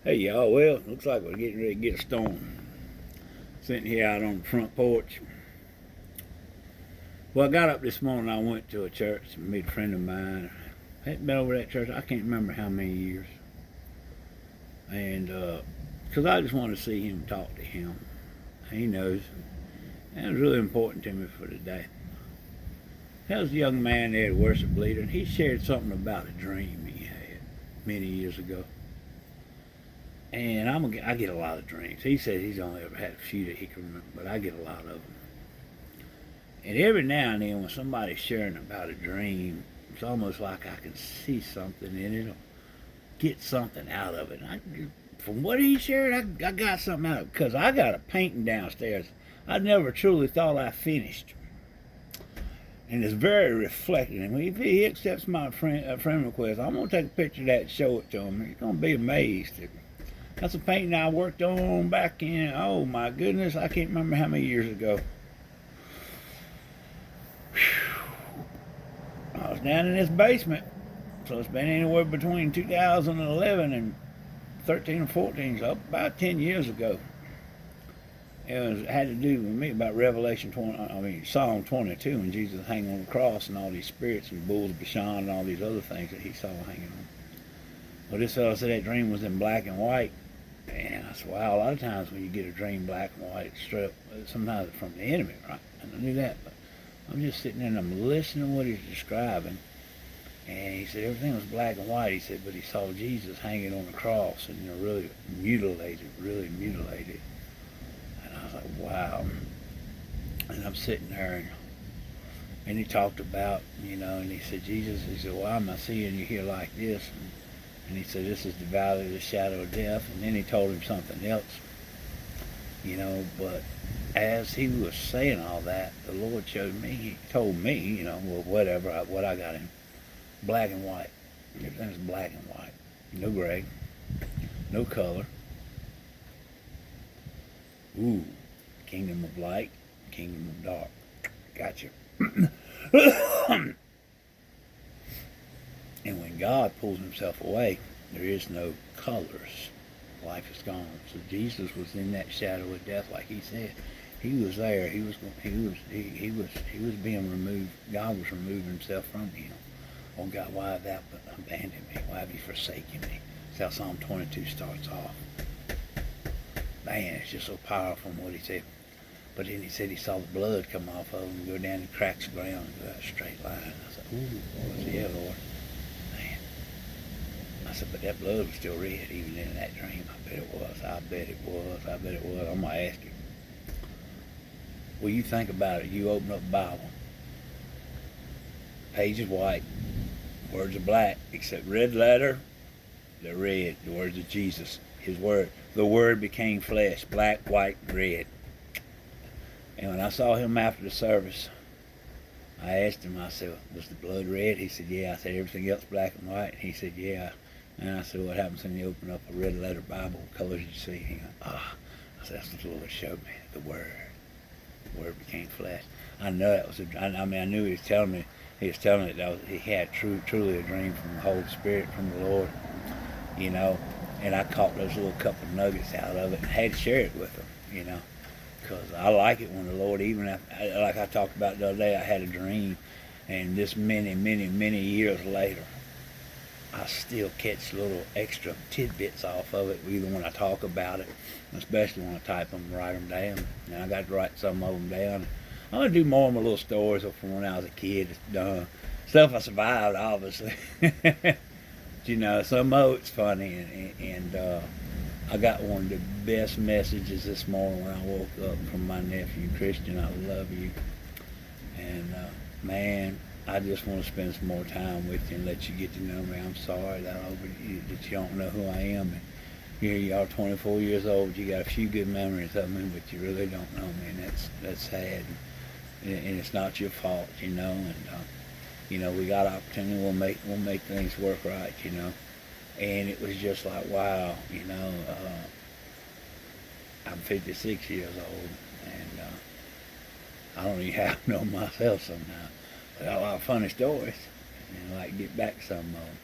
Hey y'all, well, looks like we're getting ready to get a storm. Sitting here out on the front porch. Well, I got up this morning. I went to a church to meet a friend of mine. I hadn't been over that church. I can't remember how many years. And because I just wanted to see him, talk to him. He knows. And it was really important to me for today. There was a young man there, a worship leader, and he shared something about a dream he had many years ago. And I get a lot of dreams. He said he's only ever had a few that he can remember, but I get a lot of them. And every now and then when somebody's sharing about a dream, it's almost like I can see something in it or get something out of it. From what he shared, I got something out of it because I got a painting downstairs I never truly thought I finished. And it's very reflective. And if he accepts my friend request, I'm going to take a picture of that and show it to him. He's going to be amazed. That's a painting I worked on back in, oh my goodness, I can't remember how many years ago. I was down in this basement, so it's been anywhere between 2011 and 13 or 14, so about 10 years ago. It had to do with me about Psalm 22, when Jesus was hanging on the cross and all these spirits and bulls of Bashan and all these other things that he saw hanging on. Well, this fellow said that dream was in black and white. And I said, wow, a lot of times when you get a dream black and white, it's straight up, sometimes it's from the enemy, right? And I knew that, but I'm just sitting there and I'm listening to what he's describing. And he said everything was black and white. He said, but he saw Jesus hanging on the cross and, really mutilated. And I was like, wow. And I'm sitting there and he talked about, and he said, Jesus, he said, why am I seeing you here like this? And he said, this is the valley of the shadow of death. And then he told him something else, but as he was saying all that, the Lord he told me, what I got in black and white. Everything's black and white. No gray, no color. Ooh, kingdom of light, kingdom of dark. Gotcha. And when God pulls himself away, there is no colors. Life is gone. So Jesus was in that shadow of death, like he said. He was there. He was being removed. God was removing himself from him. Oh God, why have thou abandoned me? Why have you forsaken me? That's how Psalm 22 starts off. Man, it's just so powerful in what he said. But then he said he saw the blood come off of him and go down and cracks the ground and go out a straight line. I said, ooh, I said, yeah, Lord. I said, but that blood was still red even in that dream. I bet it was. I'm going to ask you. Well, you think about it. You open up the Bible. Page is white. Words are black. Except red letter, they're red. The words of Jesus. His word. The word became flesh. Black, white, red. And when I saw him after the service, I asked him, I said, was the blood red? He said, yeah. I said, everything else black and white? And he said, yeah. And I said, what happens when you open up a red letter Bible? What colors did you see? He goes, I said, that's what the Lord showed me. The Word. The Word became flesh. I know that was I knew he was telling me. He was telling me that he had truly a dream from the Holy Spirit, from the Lord, And I caught those little couple nuggets out of it and had to share it with him, Because I like it when the Lord, even after, like I talked about the other day, I had a dream, and this many years later, I still catch little extra tidbits off of it, either when I talk about it, especially when I type them and write them down. And I got to write some of them down. I'm going to do more of my little stories from when I was a kid. Stuff I survived, obviously. Some of it's funny. And I got one of the best messages this morning when I woke up from my nephew, Christian. I love you. And, man, I just want to spend some more time with you and let you get to know me. I'm sorry that you don't know who I am. And here you are, 24 years old. You got a few good memories of me, but you really don't know me, and that's sad. And it's not your fault, And we got opportunity. We'll make things work right, And it was just like, wow, I'm 56 years old, and I don't even have to know myself sometimes. I got a lot of funny stories, and I like to get back to some of them.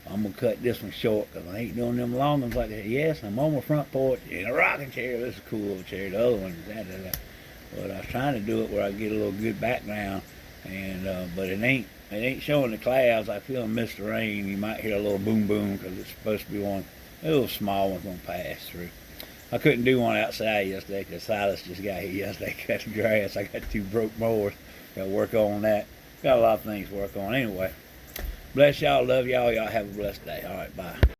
I'm going to cut this one short because I ain't doing them long ones like that. Yes, I'm on my front porch in a rocking chair. This is a cool little chair. The other one is that. But I was trying to do it where I get a little good background, and but it ain't showing the clouds. I feel mist rain. You might hear a little boom boom because it's supposed to be one, a little small one's going to pass through. I couldn't do one outside yesterday because Silas just got here yesterday, cut the grass. I got 2 broke mowers. Got to work on that. Got a lot of things to work on anyway. Bless y'all. Love y'all. Y'all have a blessed day. All right, bye.